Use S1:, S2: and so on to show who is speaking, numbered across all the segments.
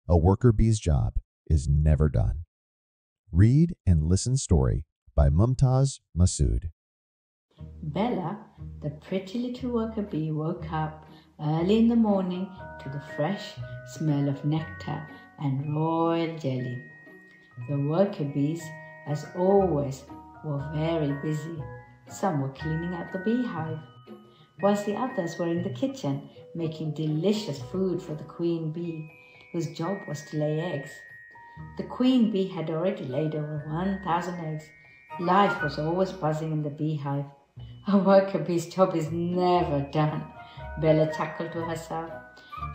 S1: A worker bee's job is never done. Read and listen story by Mumtaz Masood.
S2: Bella, the pretty little worker bee, woke up early in the morning to the fresh smell of nectar and royal jelly. The worker bees, as always, were very busy. Some were cleaning out the beehive, whilst the others were in the kitchen making delicious food for the queen bee, whose job was to lay eggs. The queen bee had already laid over 1,000 eggs. Life was always buzzing in the beehive. A worker bee's job is never done, Bella chuckled to herself.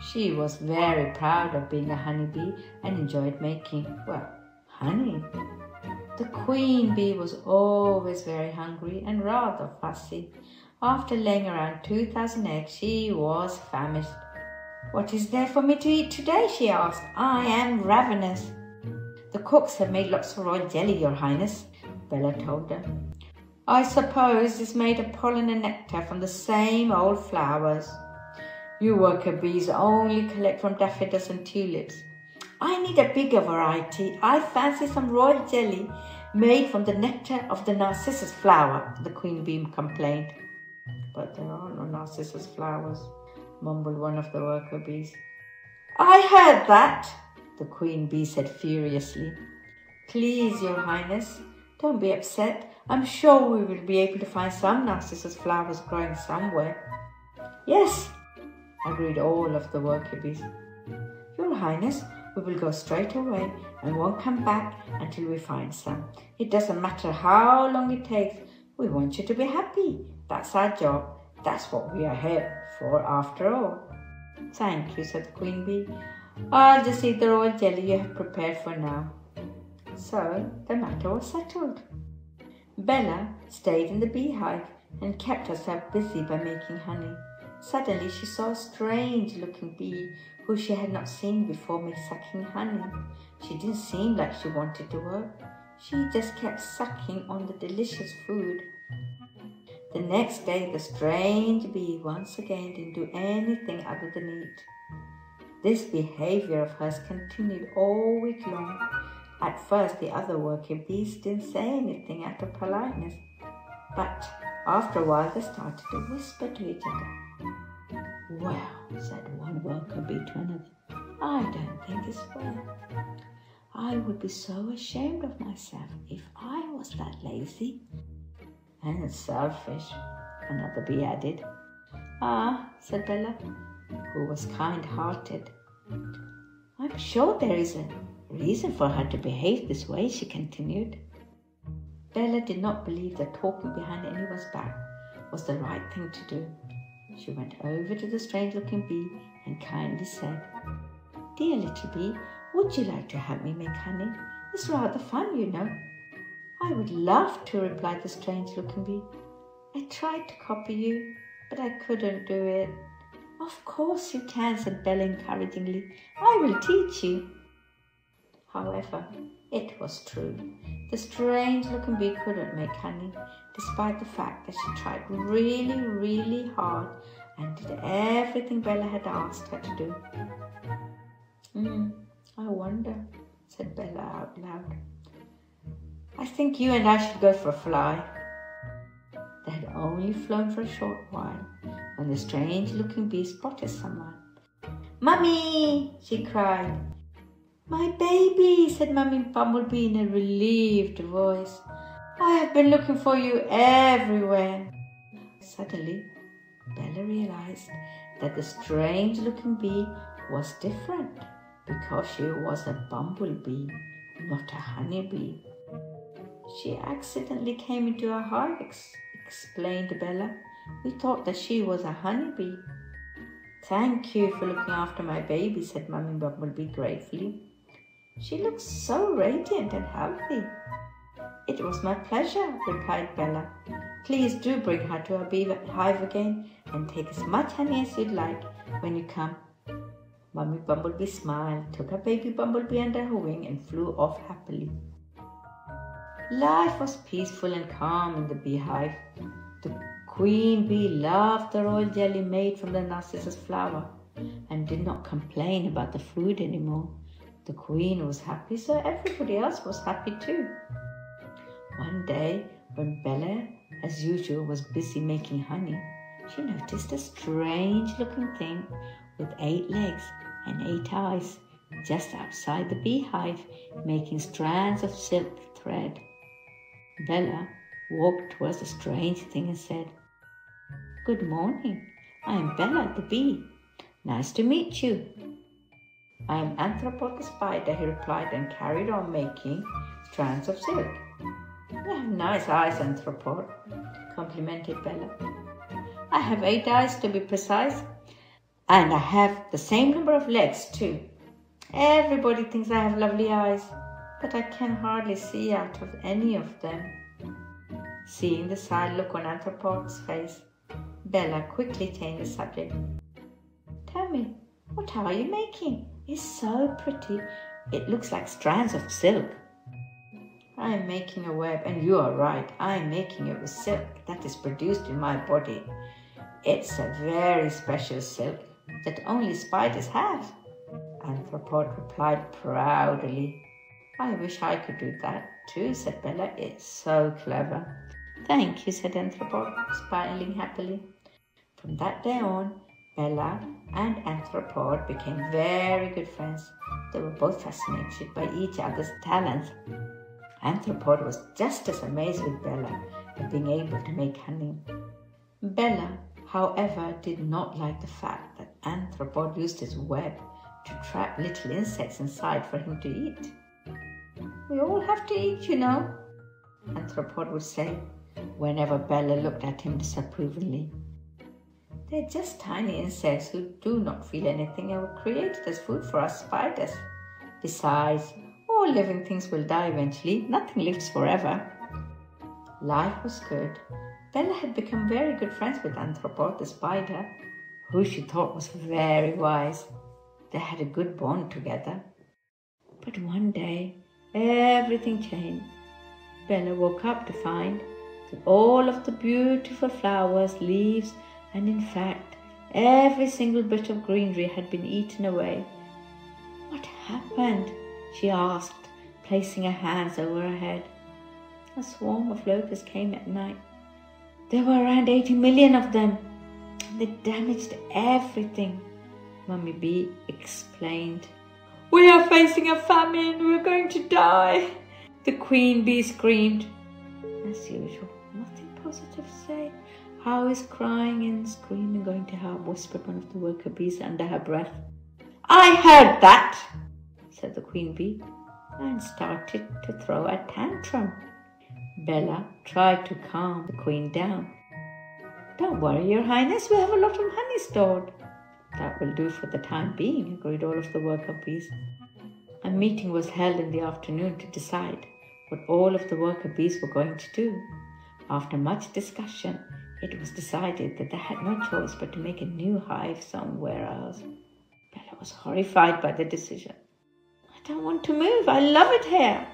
S2: She was very proud of being a honeybee and enjoyed making, well, honey. The queen bee was always very hungry and rather fussy. After laying around 2,000 eggs, she was famished. "What is there for me to eat today?" she asked. "I am ravenous." "The cooks have made lots of royal jelly, Your Highness," Bella told her. "I suppose it's made of pollen and nectar from the same old flowers. You worker bees only collect from daffodils and tulips. I need a bigger variety. I fancy some royal jelly made from the nectar of the narcissus flower," the queen bee complained. "But there are no narcissus flowers," mumbled one of the worker bees. "I heard that," the queen bee said furiously. "Please, Your Highness, don't be upset. I'm sure we will be able to find some narcissus flowers growing somewhere." "Yes," agreed all of the worker bees. "Your Highness, we will go straight away and won't come back until we find some. It doesn't matter how long it takes. We want you to be happy. That's our job. That's what we are here for after all." "Thank you," said the queen bee. "I'll just eat the royal jelly you have prepared for now." So the matter was settled. Bella stayed in the beehive and kept herself busy by making honey. Suddenly she saw a strange-looking bee who she had not seen before sucking honey. She didn't seem like she wanted to work. She just kept sucking on the delicious food. The next day, the strange bee once again didn't do anything other than eat. This behavior of hers continued all week long. At first, the other worker bees didn't say anything out of politeness, but after a while they started to whisper to each other. "Well," said one worker bee to another, "I don't think it's fair. I would be so ashamed of myself if I was that lazy." "And selfish," another bee added. "Ah," said Bella, who was kind-hearted. "I'm sure there is a reason for her to behave this way," she continued. Bella did not believe that talking behind anyone's back was the right thing to do. She went over to the strange-looking bee and kindly said, "Dear little bee, would you like to help me make honey? It's rather fun, you know." "I would love to," replied the strange-looking bee. "I tried to copy you, but I couldn't do it." "Of course you can," said Bella encouragingly. "I will teach you." However, it was true. The strange-looking bee couldn't make honey, despite the fact that she tried really, really hard and did everything Bella had asked her to do. "I wonder," said Bella out loud. "I think you and I should go for a fly." They had only flown for a short while when the strange-looking bee spotted someone. "Mummy!" she cried. "My baby!" said Mummy Bumblebee in a relieved voice. "I have been looking for you everywhere." Suddenly, Bella realized that the strange-looking bee was different because she was a bumblebee, not a honeybee. "She accidentally came into our hive," explained Bella. "We thought that she was a honeybee." "Thank you for looking after my baby," said Mummy Bumblebee gratefully. "She looks so radiant and healthy." "It was my pleasure," replied Bella. "Please do bring her to our beehive again and take as much honey as you'd like when you come." Mummy Bumblebee smiled, took her baby bumblebee under her wing and flew off happily. Life was peaceful and calm in the beehive. The queen bee loved the royal jelly made from the narcissus flower and did not complain about the food anymore. The queen was happy, so everybody else was happy too. One day, when Bella, as usual, was busy making honey, she noticed a strange-looking thing with 8 legs and 8 eyes just outside the beehive, making strands of silk thread. Bella walked towards the strange thing and said, "Good morning. I am Bella the bee. Nice to meet you." "I am Anthropod the spider," he replied, and carried on making strands of silk. "You have nice eyes, Anthropod," complimented Bella. "I have 8 eyes to be precise, and I have the same number of legs too. Everybody thinks I have lovely eyes, but I can hardly see out of any of them." Seeing the sad look on Anthropod's face, Bella quickly changed the subject. "Tell me, what are you making? It's so pretty. It looks like strands of silk." "I am making a web, and you are right. I am making it with silk that is produced in my body. It's a very special silk that only spiders have," Anthropod replied proudly. "I wish I could do that too," said Bella. "It's so clever." "Thank you," said Anthropod, smiling happily. From that day on, Bella and Anthropod became very good friends. They were both fascinated by each other's talents. Anthropod was just as amazed with Bella at being able to make honey. Bella, however, did not like the fact that Anthropod used his web to trap little insects inside for him to eat. "We all have to eat, you know," Anthropod would say whenever Bella looked at him disapprovingly. "They're just tiny insects who do not feel anything and were created as food for us spiders. Besides, all living things will die eventually. Nothing lives forever." Life was good. Bella had become very good friends with Anthropod the spider, who she thought was very wise. They had a good bond together. But one day, everything changed. Bella woke up to find that all of the beautiful flowers, leaves, and in fact, every single bit of greenery had been eaten away. "What happened?" she asked, placing her hands over her head. "A swarm of locusts came at night. There were around 80 million of them. They damaged everything," Mummy Bee explained. "We are facing a famine. We're going to die," the Queen Bee screamed. As usual, nothing positive to say. "How is crying and screaming going to help?" whispered one of the worker bees under her breath. "I heard that," said the Queen Bee, and started to throw a tantrum. Bella tried to calm the Queen down. "Don't worry, Your Highness, we have a lot of honey stored." "That will do for the time being," agreed all of the worker bees. A meeting was held in the afternoon to decide what all of the worker bees were going to do. After much discussion, it was decided that they had no choice but to make a new hive somewhere else. Bella was horrified by the decision. "I don't want to move. I love it here."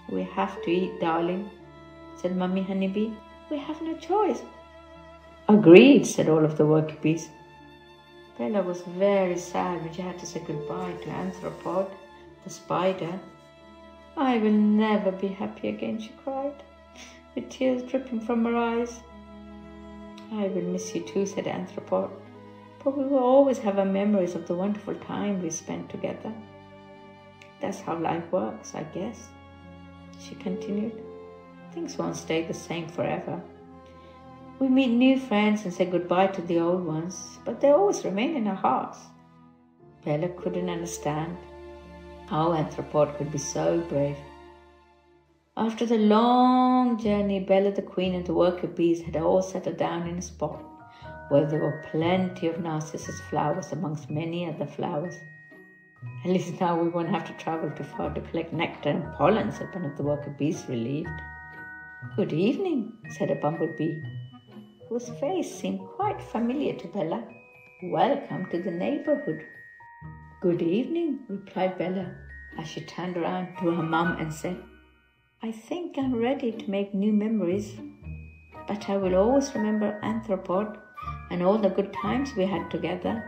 S2: "We have to eat, darling," said Mummy Honeybee. "We have no choice." "Agreed," said all of the worker bees. Bella was very sad when she had to say goodbye to Anthropod, the spider. "I will never be happy again," she cried, with tears dripping from her eyes. "I will miss you too," said Anthropod, "but we will always have our memories of the wonderful time we spent together. That's how life works, I guess," she continued. "Things won't stay the same forever. We meet new friends and say goodbye to the old ones, but they always remain in our hearts." Bella couldn't understand how Anthropod could be so brave. After the long journey, Bella the Queen and the worker bees had all settled down in a spot where there were plenty of narcissus flowers amongst many other flowers. "At least now we won't have to travel too far to collect nectar and pollen," said one of the worker bees, relieved. "Good evening," said a bumblebee, whose face seemed quite familiar to Bella. "Welcome to the neighborhood." "Good evening," replied Bella, as she turned around to her mum and said, "I think I'm ready to make new memories, but I will always remember Anthropod and all the good times we had together."